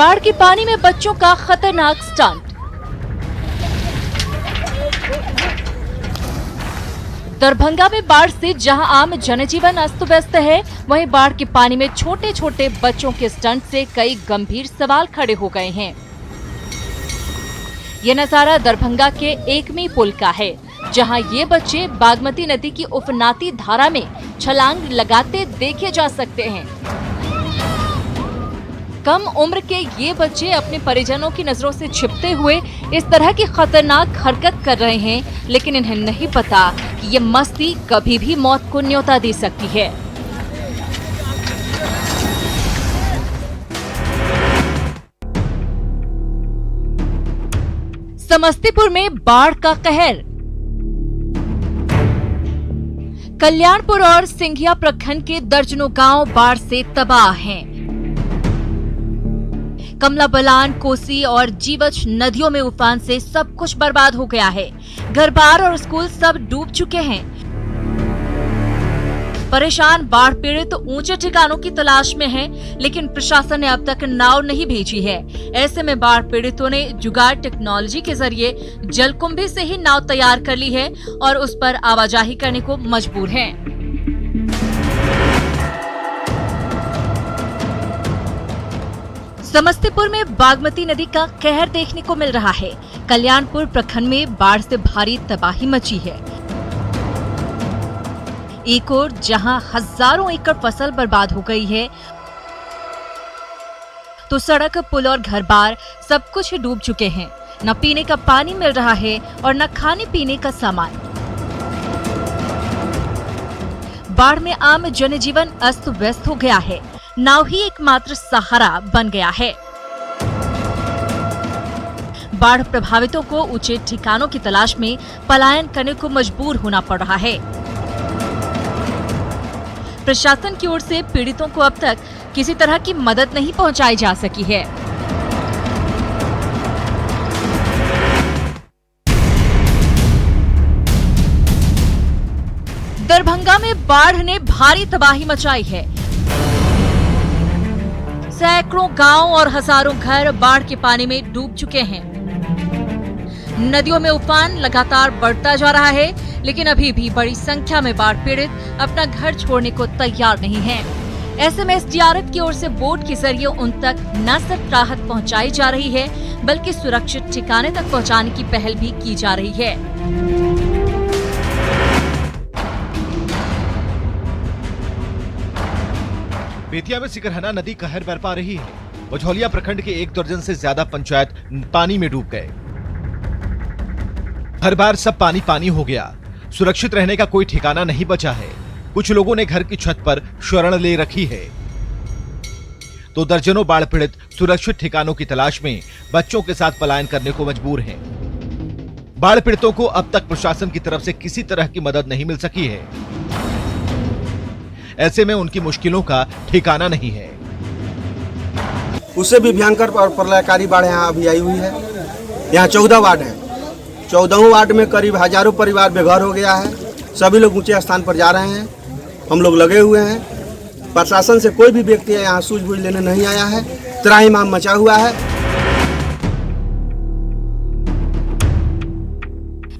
बाढ़ के पानी में बच्चों का खतरनाक स्टंट। दरभंगा में बाढ़ से जहां आम जनजीवन अस्त व्यस्त है, वहीं बाढ़ के पानी में छोटे छोटे बच्चों के स्टंट से कई गंभीर सवाल खड़े हो गए हैं। ये नजारा दरभंगा के एकमी पुल का है, जहां ये बच्चे बागमती नदी की उफनाती धारा में छलांग लगाते देखे जा सकते हैं। कम उम्र के ये बच्चे अपने परिजनों की नजरों से छिपते हुए इस तरह की खतरनाक हरकत कर रहे हैं, लेकिन इन्हें नहीं पता कि ये मस्ती कभी भी मौत को न्योता दे सकती है। समस्तीपुर में बाढ़ का कहर। कल्याणपुर और सिंघिया प्रखंड के दर्जनों गांव बाढ़ से तबाह हैं। कमला बलान, कोसी और जीवछ नदियों में उफान से सब कुछ बर्बाद हो गया है। घर-बार और स्कूल सब डूब चुके हैं। परेशान बाढ़ पीड़ित ऊंचे ठिकानों की तलाश में हैं, लेकिन प्रशासन ने अब तक नाव नहीं भेजी है। ऐसे में बाढ़ पीड़ितों ने जुगाड़ टेक्नोलॉजी के जरिए जलकुंभी से ही नाव तैयार कर ली है और उस पर आवाजाही करने को मजबूर हैं। समस्तीपुर में बागमती नदी का कहर देखने को मिल रहा है। कल्याणपुर प्रखंड में बाढ़ से भारी तबाही मची है। एक ओर जहां हजारों एकड़ फसल बर्बाद हो गई है, तो सड़क, पुल और घर-बार सब कुछ डूब चुके हैं। न पीने का पानी मिल रहा है और न खाने पीने का सामान। बाढ़ में आम जनजीवन अस्त व्यस्त हो गया है। नाव ही एकमात्र सहारा बन गया है। बाढ़ प्रभावितों को ऊंचे ठिकानों की तलाश में पलायन करने को मजबूर होना पड़ रहा है। प्रशासन की ओर से पीड़ितों को अब तक किसी तरह की मदद नहीं पहुंचाई जा सकी है। दरभंगा में बाढ़ ने भारी तबाही मचाई है। सैकड़ों गांव और हजारों घर बाढ़ के पानी में डूब चुके हैं। नदियों में उफान लगातार बढ़ता जा रहा है, लेकिन अभी भी बड़ी संख्या में बाढ़ पीड़ित अपना घर छोड़ने को तैयार नहीं हैं। ऐसे में एसडीआरएफ की ओर से बोट के जरिए उन तक न सिर्फ राहत पहुंचाई जा रही है, बल्कि सुरक्षित ठिकाने तक पहुंचाने की पहल भी की जा रही है। बेतिया में सिकरहना नदी कहर बरपा रही है। मझौलिया प्रखंड के 1 दर्जन से ज्यादा पंचायत पानी में डूब गए। हर बार सब पानी पानी हो गया। सुरक्षित रहने का कोई ठिकाना नहीं बचा है। कुछ लोगों ने घर की छत पर शरण ले रखी है, तो दर्जनों बाढ़ पीड़ित सुरक्षित ठिकानों की तलाश में बच्चों के साथ पलायन करने को मजबूर हैं। बाढ़ पीड़ितों को अब तक प्रशासन की तरफ से किसी तरह की मदद नहीं मिल सकी है। ऐसे में उनकी मुश्किलों का ठिकाना नहीं है। उससे भी भयंकर और प्रलयकारी बाढ़ यहाँ अभी आई हुई है। यहाँ 14 वार्ड है। 14 वार्ड में करीब हजारों परिवार बेघर हो गया है। सभी लोग ऊंचे स्थान पर जा रहे हैं। हम लोग लगे हुए हैं। प्रशासन से कोई भी व्यक्ति यहाँ सूझबूझ लेने नहीं आया है। त्राहिमाम मचा हुआ है।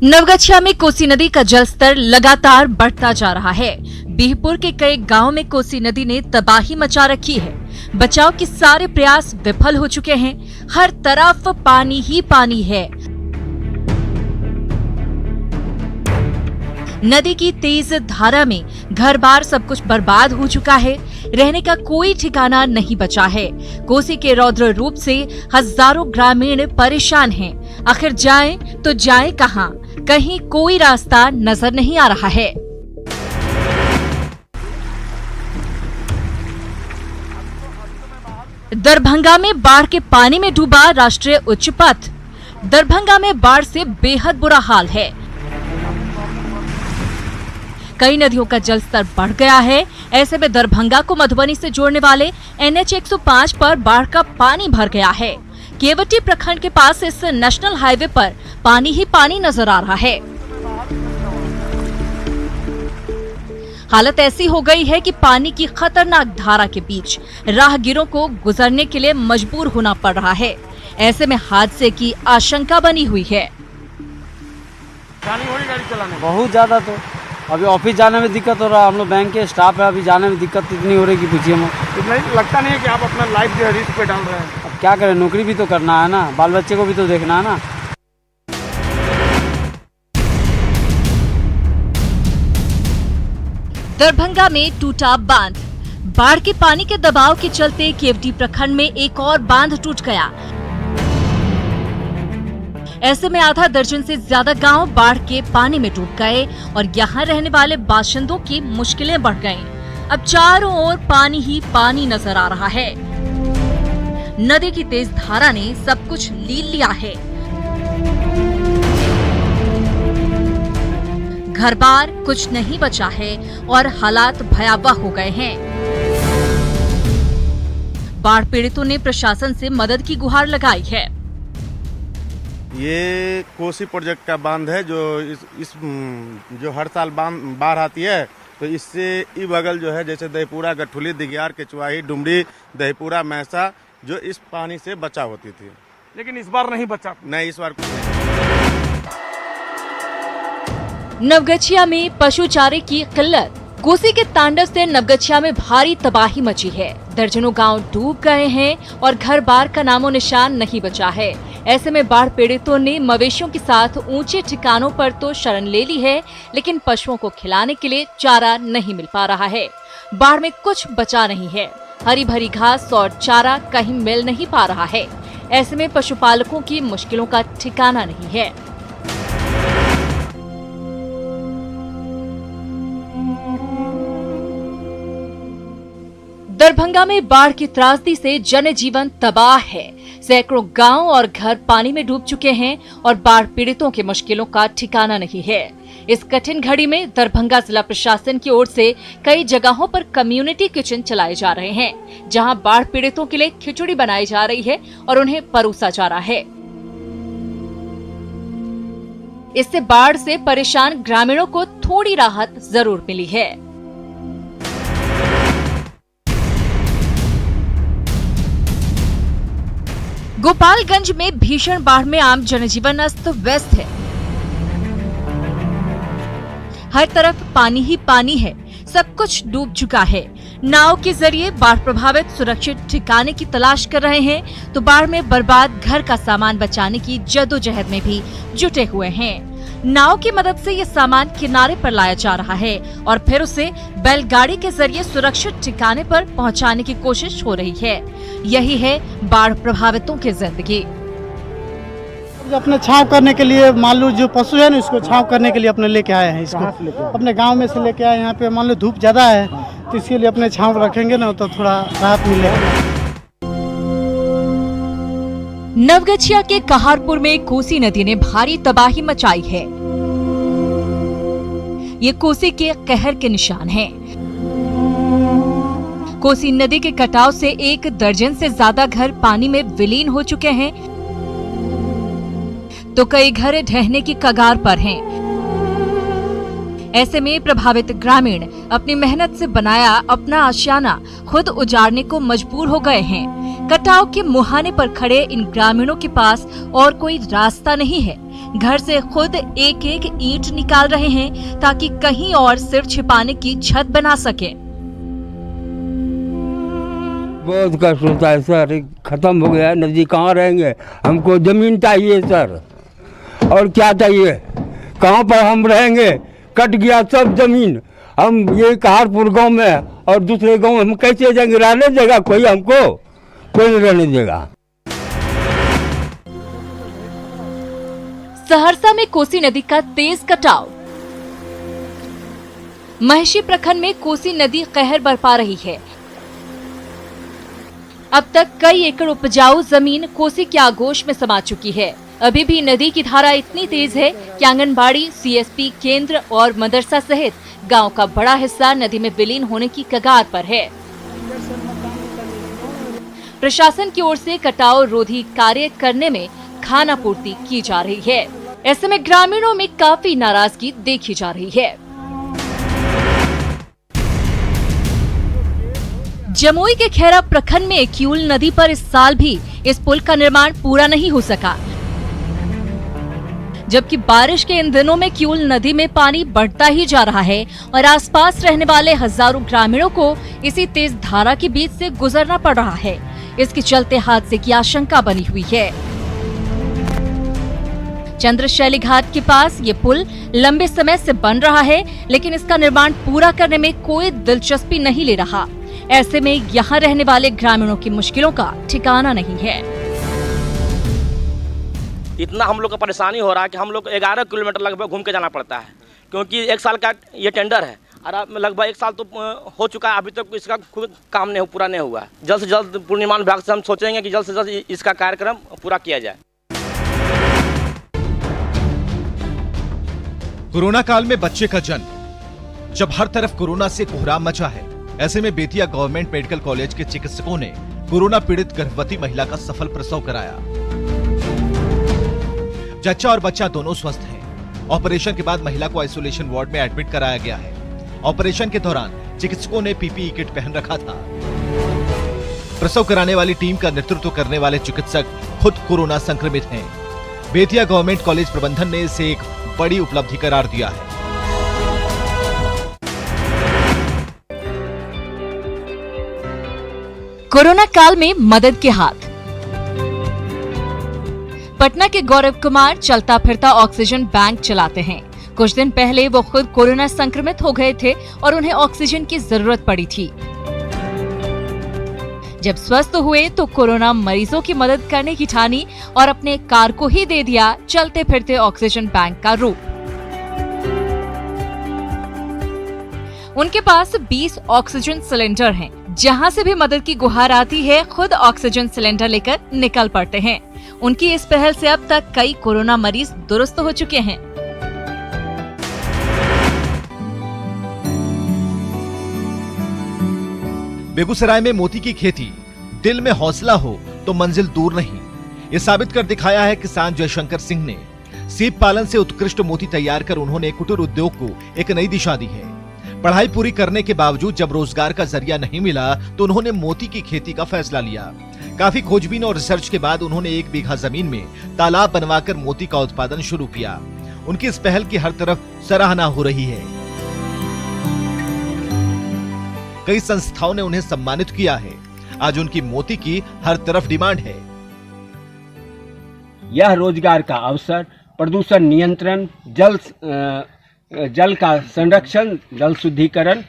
नवगछिया में कोसी नदी का जलस्तर लगातार बढ़ता जा रहा है। बिहपुर के कई गांवों में कोसी नदी ने तबाही मचा रखी है। बचाव के सारे प्रयास विफल हो चुके हैं। हर तरफ पानी ही पानी है। नदी की तेज धारा में घर-बार सब कुछ बर्बाद हो चुका है। रहने का कोई ठिकाना नहीं बचा है। कोसी के रौद्र रूप से हजारों ग्रामीण परेशान हैं। आखिर जाएं तो जाएं कहां? कहीं कोई रास्ता नजर नहीं आ रहा है। दरभंगा में बाढ़ के पानी में डूबा राष्ट्रीय उच्च पथ। दरभंगा में बाढ़ से बेहद बुरा हाल है। कई नदियों का जलस्तर बढ़ गया है। ऐसे में दरभंगा को मधुबनी से जोड़ने वाले NH 105 पर बाढ़ का पानी भर गया है। केवटी प्रखंड के पास इस नेशनल हाईवे पर पानी ही पानी नजर आ रहा है। हालत ऐसी हो गई है कि पानी की खतरनाक धारा के बीच राहगीरों को गुजरने के लिए मजबूर होना पड़ रहा है। ऐसे में हादसे की आशंका बनी हुई है। गाड़ी चलाने बहुत ज्यादा, तो अभी ऑफिस जाने में दिक्कत हो रहा है। हम लोग बैंक के स्टाफ है, अभी जाने में दिक्कत इतनी हो रही कि पूछिए मत। इतना लगता नहीं है कि आप अपना लाइफ जो है रिस्क पे डाल रहे हैं? अब क्या करें, नौकरी भी तो करना है ना, बाल बच्चे को भी तो देखना है ना। दरभंगा में टूटा बांध। बाढ़ के पानी के दबाव के चलते केवटी प्रखंड में एक और बांध टूट गया। ऐसे में आधा दर्जन से ज्यादा गांव बाढ़ के पानी में डूब गए और यहां रहने वाले बाशिंदों की मुश्किलें बढ़ गईं। अब चारों ओर पानी ही पानी नजर आ रहा है। नदी की तेज धारा ने सब कुछ लील लिया है। घर बार कुछ नहीं बचा है और हालात भयावह हो गए हैं। बाढ़ पीड़ितों ने प्रशासन से मदद की गुहार लगाई है। ये कोसी प्रोजेक्ट का बांध है जो इस जो हर साल बाढ़ आती है, तो इससे ई बगल जो है जैसे दहीपुरा, गठुली, दिग्यार, केचुआही, डुमरी, दहीपुरा, मैसा जो इस पानी से बचा होती थी। लेकिन इस बार नहीं बचा। नहीं, इस बार नवगछिया में पशु चारे की किल्लत। कोसी के तांडव से नवगछिया में भारी तबाही मची है। दर्जनों गांव डूब गए हैं और घर बार का नामो निशान नहीं बचा है। ऐसे में बाढ़ पीड़ितों ने मवेशियों के साथ ऊंचे ठिकानों पर तो शरण ले ली है, लेकिन पशुओं को खिलाने के लिए चारा नहीं मिल पा रहा है। बाढ़ में कुछ बचा नहीं है। हरी भरी घास और चारा कहीं मिल नहीं पा रहा है। ऐसे में पशुपालकों की मुश्किलों का ठिकाना नहीं है। दरभंगा में बाढ़ की त्रासदी से जनजीवन तबाह है। सैकड़ों गांव और घर पानी में डूब चुके हैं और बाढ़ पीड़ितों की मुश्किलों का ठिकाना नहीं है। इस कठिन घड़ी में दरभंगा जिला प्रशासन की ओर से कई जगहों पर कम्युनिटी किचन चलाए जा रहे हैं, जहां बाढ़ पीड़ितों के लिए खिचड़ी बनाई जा रही है और उन्हें परोसा जा रहा है। इससे बाढ़ से परेशान ग्रामीणों को थोड़ी राहत जरूर मिली है। गोपालगंज में भीषण बाढ़ में आम जनजीवन अस्त व्यस्त है। हर तरफ पानी ही पानी है। सब कुछ डूब चुका है। नाव के जरिए बाढ़ प्रभावित सुरक्षित ठिकाने की तलाश कर रहे हैं, तो बाढ़ में बर्बाद घर का सामान बचाने की जद्दोजहद में भी जुटे हुए हैं। नाव की मदद से ये सामान किनारे पर लाया जा रहा है और फिर उसे बैलगाड़ी के जरिए सुरक्षित ठिकाने पर पहुंचाने की कोशिश हो रही है। यही है बाढ़ प्रभावितों की जिंदगी। अपने छांव करने के लिए, मान लो जो पशु है ना, उसको छांव करने के लिए अपने लेके आए हैं। इसको अपने गांव में से लेके आए। यहाँ पे मान लो धूप ज्यादा है, तो इसके लिए अपने छांव रखेंगे ना, तो थोड़ा राहत मिलेगा। नवगछिया के कहारपुर में कोसी नदी ने भारी तबाही मचाई है। ये कोसी के कहर के निशान हैं। कोसी नदी के कटाव से 1 दर्जन से ज्यादा घर पानी में विलीन हो चुके हैं, तो कई घर ढहने की कगार पर हैं। ऐसे में प्रभावित ग्रामीण अपनी मेहनत से बनाया अपना आशियाना खुद उजाड़ने को मजबूर हो गए हैं। कटाव के मुहाने पर खड़े इन ग्रामीणों के पास और कोई रास्ता नहीं है। घर से खुद एक एक ईंट निकाल रहे हैं ताकि कहीं और सिर छिपाने की छत बना सके। बहुत कष्ट होता है सर, खत्म हो गया, नदी कहाँ रहेंगे। हमको जमीन चाहिए सर, और क्या चाहिए, कहाँ पर हम रहेंगे। कट गया सब जमीन। हम ये कहारपुर गांव में और दूसरे गांव में हम कैसे जाएंगे। रहने देगा कोई हमको? कोई नहीं रहने देगा। सहरसा में कोसी नदी का तेज कटाव। महिषी प्रखंड में कोसी नदी कहर बरपा रही है। अब तक कई एकड़ उपजाऊ जमीन कोसी की आगोश में समा चुकी है। अभी भी नदी की धारा इतनी तेज है कि आंगनबाड़ी, सीएसपी केंद्र और मदरसा सहित गांव का बड़ा हिस्सा नदी में विलीन होने की कगार पर है। प्रशासन की ओर से कटाव रोधी कार्य करने में खानापूर्ति की जा रही है। ऐसे में ग्रामीणों में काफी नाराजगी देखी जा रही है। जमुई के खैरा प्रखंड में किऊल नदी पर इस साल भी इस पुल का निर्माण पूरा नहीं हो सका, जबकि बारिश के इन दिनों में किऊल नदी में पानी बढ़ता ही जा रहा है और आसपास रहने वाले हजारों ग्रामीणों को इसी तेज धारा के बीच से गुजरना पड़ रहा है। इसके चलते हादसे की आशंका बनी हुई है। चंद्रशैली घाट के पास ये पुल लंबे समय से बन रहा है, लेकिन इसका निर्माण पूरा करने में कोई दिलचस्पी नहीं ले रहा। ऐसे में यहाँ रहने वाले ग्रामीणों की मुश्किलों का ठिकाना नहीं है। इतना हम लोग को परेशानी हो रहा है कि हम लोग 11 किलोमीटर लगभग घूम के जाना पड़ता है, क्योंकि 1 साल का ये टेंडर है और लगभग 1 साल तो हो चुका है, अभी तक इसका खुद काम नहीं पूरा नहीं हुआ। जल्द से जल्द पूर्ण निर्माण विभाग से हम सोचेंगे कि जल्द से जल्द इसका कार्यक्रम पूरा किया जाए। कोरोना काल में बच्चे का जन्म, जब हर तरफ कोरोना से कोहराम मचा है, ऐसे में बेतिया गवर्नमेंट मेडिकल कॉलेज के चिकित्सकों ने कोरोना पीड़ित गर्भवती महिला का सफल प्रसव कराया। जच्चा और बच्चा दोनों स्वस्थ हैं। ऑपरेशन के बाद महिला को आइसोलेशन वार्ड में एडमिट कराया गया है। ऑपरेशन के दौरान चिकित्सकों ने पीपीई किट पहन रखा था। प्रसव कराने वाली टीम का नेतृत्व करने वाले चिकित्सक खुद कोरोना संक्रमित हैं। बेतिया गवर्नमेंट कॉलेज प्रबंधन ने इसे एक बड़ी उपलब्धि करार दिया है। कोरोना काल में मदद के हाथ। पटना के गौरव कुमार चलता फिरता ऑक्सीजन बैंक चलाते हैं। कुछ दिन पहले वो खुद कोरोना संक्रमित हो गए थे और उन्हें ऑक्सीजन की जरूरत पड़ी थी। जब स्वस्थ हुए तो कोरोना मरीजों की मदद करने की ठानी और अपने कार को ही दे दिया चलते फिरते ऑक्सीजन बैंक का रूप। उनके पास 20 ऑक्सीजन सिलेंडर हैं। जहां से भी मदद की गुहार आती है, खुद ऑक्सीजन सिलेंडर लेकर निकल पड़ते हैं। उनकी इस पहल से अब तक कई कोरोना मरीज दुरुस्त हो चुके हैं। बेगूसराय में मोती की खेती। दिल में हौसला हो तो मंजिल दूर नहीं, ये साबित कर दिखाया है किसान जयशंकर सिंह ने। सीप पालन से उत्कृष्ट मोती तैयार कर उन्होंने कुटीर उद्योग को एक नई दिशा दी है। पढ़ाई पूरी करने के बावजूद जब रोजगार का जरिया नहीं मिला तो उन्होंने मोती की खेती का फैसला लिया। काफी खोजबीन और रिसर्च के बाद उन्होंने 1 बीघा जमीन में तालाब बनवाकर मोती का उत्पादन शुरू किया। उनकी इस पहल की हर तरफ सराहना हो रही है। कई संस्थाओं ने उन्हें सम्मानित किया है। आज उनकी मोती की हर तरफ डिमांड है। यह रोजगार का अवसर, प्रदूषण नियंत्रण, जल का संरक्षण, जल शुद्धिकरण,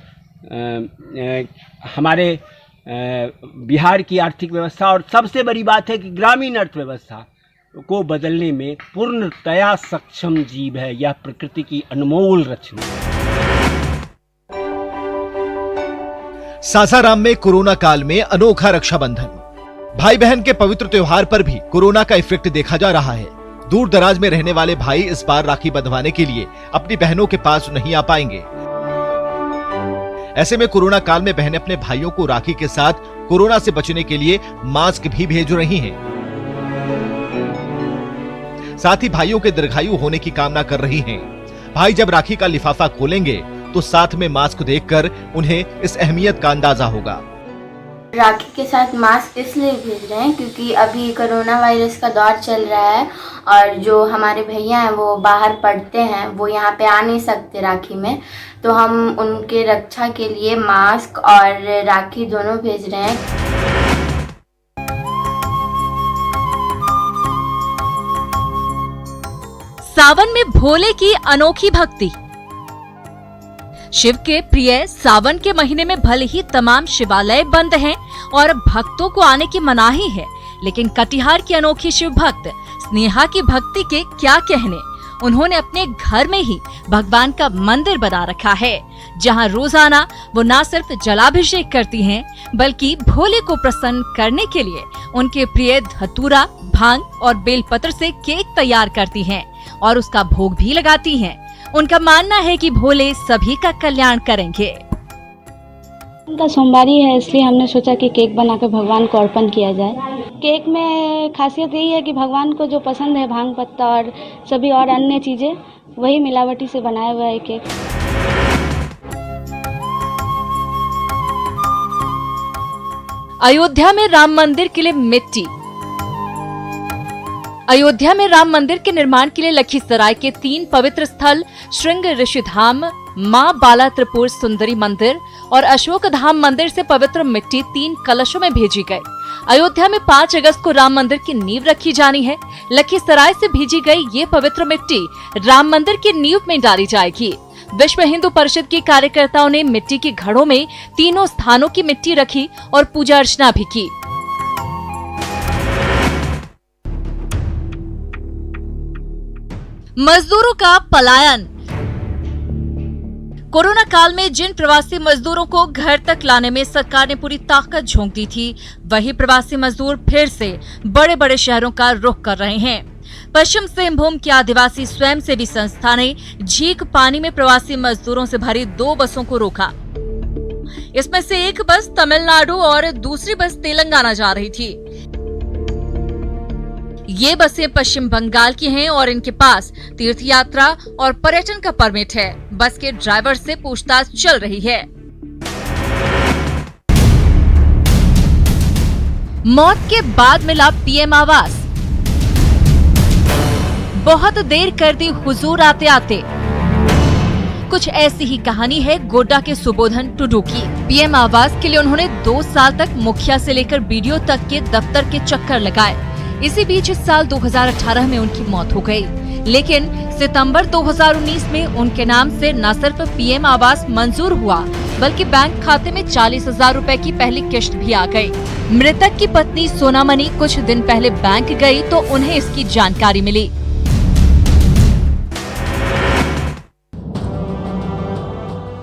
हमारे बिहार की आर्थिक व्यवस्था और सबसे बड़ी बात है कि ग्रामीण अर्थव्यवस्था को बदलने में पूर्णतया सक्षम जीव है। यह प्रकृति की अनमोल रचना। सासाराम में कोरोना काल में अनोखा रक्षाबंधन। भाई बहन के पवित्र त्योहार पर भी कोरोना का इफेक्ट देखा जा रहा है। दूर दराज में रहने वाले भाई इस बार राखी बंधवाने के लिए अपनी बहनों के पास नहीं आ पाएंगे। ऐसे में कोरोना काल में बहनें अपने भाइयों को राखी के साथ कोरोना से बचने के लिए मास्क भी भेज रही हैं। साथ ही भाइयों के दीर्घायु होने की कामना कर रही हैं। भाई जब राखी का लिफाफा खोलेंगे तो साथ में मास्क देखकर उन्हें इस अहमियत का अंदाजा होगा। राखी के साथ मास्क इसलिए भेज रहे हैं क्योंकि अभी कोरोना वायरस का दौर चल रहा है और जो हमारे भैया हैं वो बाहर पढ़ते हैं, वो यहाँ पे आ नहीं सकते राखी में, तो हम उनके रक्षा के लिए मास्क और राखी दोनों भेज रहे हैं। सावन में भोले की अनोखी भक्ति। शिव के प्रिय सावन के महीने में भले ही तमाम शिवालय बंद हैं और भक्तों को आने की मनाही है, लेकिन कटिहार की अनोखी शिव भक्त स्नेहा की भक्ति के क्या कहने। उन्होंने अपने घर में ही भगवान का मंदिर बना रखा है, जहां रोजाना वो न सिर्फ जलाभिषेक करती हैं, बल्कि भोले को प्रसन्न करने के लिए उनके प्रिय धतूरा, भांग और बेलपत्र से केक तैयार करती हैं और उसका भोग भी लगाती हैं। उनका मानना है कि भोले सभी का कल्याण करेंगे। उनका सोमवारी है, इसलिए हमने सोचा कि केक बनाकर भगवान को अर्पण किया जाए। केक में खासियत यही है कि भगवान को जो पसंद है भांग पत्ता और सभी और अन्य चीजें, वही मिलावटी से बनाया हुआ है केक। अयोध्या में राम मंदिर के लिए मिट्टी। अयोध्या में राम मंदिर के निर्माण के लिए लखीसराय के 3 पवित्र स्थल श्रृंग ऋषिधाम, मां बाला त्रिपुर सुंदरी मंदिर और अशोक धाम मंदिर से पवित्र मिट्टी 3 कलशों में भेजी गई। अयोध्या में 5 अगस्त को राम मंदिर की नींव रखी जानी है। लखीसराय से भेजी गई ये पवित्र मिट्टी राम मंदिर की नींव में डाली जाएगी। विश्व हिंदू परिषद के कार्यकर्ताओं ने मिट्टी के घड़ों में तीनों स्थानों की मिट्टी रखी और पूजा अर्चना भी की। मजदूरों का पलायन। कोरोना काल में जिन प्रवासी मजदूरों को घर तक लाने में सरकार ने पूरी ताकत झोंक दी थी, वही प्रवासी मजदूर फिर से बड़े बड़े शहरों का रुख कर रहे हैं। पश्चिम सिंहभूम की आदिवासी स्वयंसेवी संस्था ने झीक पानी में प्रवासी मजदूरों से भरी 2 बसों को रोका। इसमें से एक बस तमिलनाडु और दूसरी बस तेलंगाना जा रही थी। ये बसें पश्चिम बंगाल की हैं और इनके पास तीर्थ यात्रा और पर्यटन का परमिट है। बस के ड्राइवर से पूछताछ चल रही है। मौत के बाद मिला पीएम आवास। बहुत देर कर दी हुजूर आते आते। कुछ ऐसी ही कहानी है गोड्डा के सुबोधन टुडू की। पीएम आवास के लिए उन्होंने 2 साल तक मुखिया से लेकर बीडीओ तक के दफ्तर के चक्कर लगाए। इसी बीच इस साल 2018 में उनकी मौत हो गई, लेकिन सितंबर 2019 में उनके नाम से न सिर्फ पीएम आवास मंजूर हुआ, बल्कि बैंक खाते में 40,000 रुपए की पहली किश्त भी आ गई। मृतक की पत्नी सोनामणि कुछ दिन पहले बैंक गई तो उन्हें इसकी जानकारी मिली।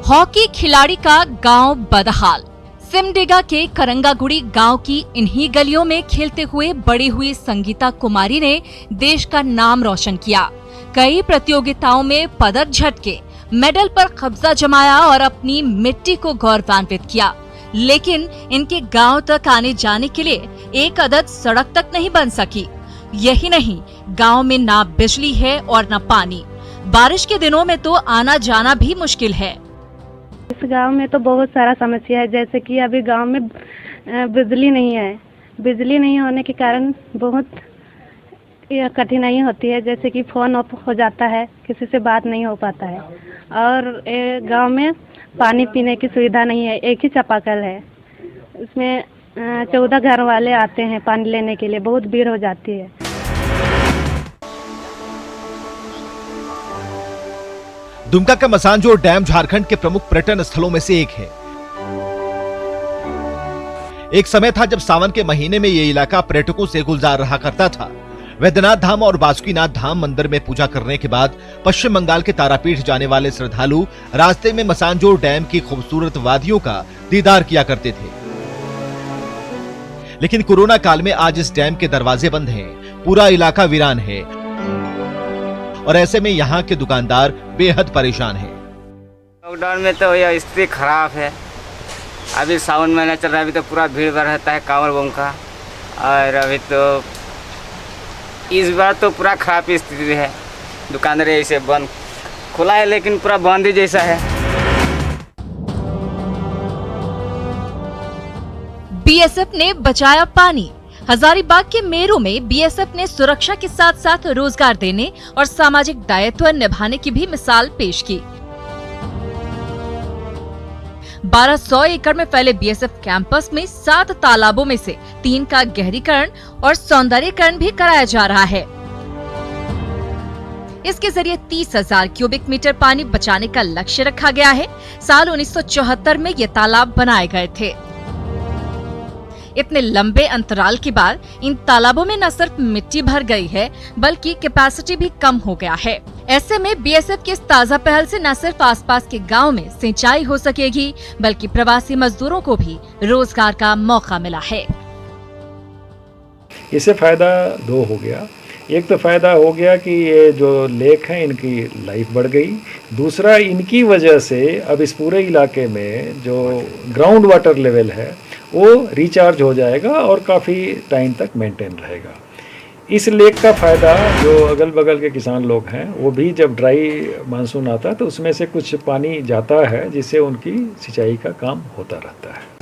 हॉकी खिलाड़ी का गांव बदहाल। सिमडेगा के करंगागुड़ी गांव की इन्हीं गलियों में खेलते हुए बड़ी हुई संगीता कुमारी ने देश का नाम रोशन किया। कई प्रतियोगिताओं में पदक झटके, मेडल पर कब्जा जमाया और अपनी मिट्टी को गौरवान्वित किया। लेकिन इनके गांव तक आने जाने के लिए एक अदद सड़क तक नहीं बन सकी। यही नहीं, गांव में ना बिजली है और न पानी। बारिश के दिनों में तो आना जाना भी मुश्किल है। इस गांव में तो बहुत सारा समस्या है, जैसे कि अभी गांव में बिजली नहीं है। बिजली नहीं होने के कारण बहुत कठिनाई होती है, जैसे कि फोन ऑफ हो जाता है, किसी से बात नहीं हो पाता है। और गांव में पानी पीने की सुविधा नहीं है, एक ही चापाकल है। उसमें 14 घर वाले आते हैं पानी लेने के लिए, बहुत भीड़ हो जाती है। दुमका का मसानजोर डैम झारखंड के प्रमुख पर्यटन स्थलों में से एक है। एक समय था जब सावन के महीने में ये इलाका पर्यटकों से गुलजार रहा करता था। वैद्यनाथ धाम और बासुकीनाथ धाम मंदिर में पूजा करने के बाद पश्चिम बंगाल के तारापीठ जाने वाले श्रद्धालु रास्ते में मसानजोर डैम की खूबसूरत वादियों का दीदार किया करते थे। लेकिन कोरोना काल में आज इस डैम के दरवाजे बंद हैं, पूरा इलाका वीरान है और ऐसे में यहाँ के दुकानदार बेहद परेशान हैं। लॉकडाउन में तो यह स्थिति खराब है। अभी सावन महीना चल रहा है, अभी तो पूरा भीड़ भाड़ रहता है कांवड़ बम का। और अभी तो इस बार तो पूरा खराब स्थिति है। दुकानदार ऐसे बंद, खुला है लेकिन पूरा बंद ही जैसा है। बीएसएफ ने बचाया पानी। हजारीबाग के मेरू में बीएसएफ ने सुरक्षा के साथ साथ रोजगार देने और सामाजिक दायित्व निभाने की भी मिसाल पेश की। 1200 एकड़ में फैले बीएसएफ कैंपस में 7 तालाबों में से 3 का गहरीकरण और सौंदर्यीकरण भी कराया जा रहा है। इसके जरिए 30,000 क्यूबिक मीटर पानी बचाने का लक्ष्य रखा गया है। साल 1974 में ये तालाब बनाए गए थे। इतने लंबे अंतराल के बाद इन तालाबों में न सिर्फ मिट्टी भर गई है, बल्कि कैपेसिटी भी कम हो गया है। ऐसे में बीएसएफ की इस ताजा पहल से न सिर्फ आसपास के गांव में सिंचाई हो सकेगी, बल्कि प्रवासी मजदूरों को भी रोजगार का मौका मिला है। इससे फायदा 2 हो गया। एक तो फायदा हो गया कि ये जो लेक है इनकी लाइफ बढ़ गई। दूसरा, इनकी वजह से अब इस पूरे इलाके में जो ग्राउंड वाटर लेवल है वो रिचार्ज हो जाएगा और काफ़ी टाइम तक मेंटेन रहेगा। इस लेक का फ़ायदा जो अगल बगल के किसान लोग हैं वो भी, जब ड्राई मानसून आता है तो उसमें से कुछ पानी जाता है जिससे उनकी सिंचाई का काम होता रहता है।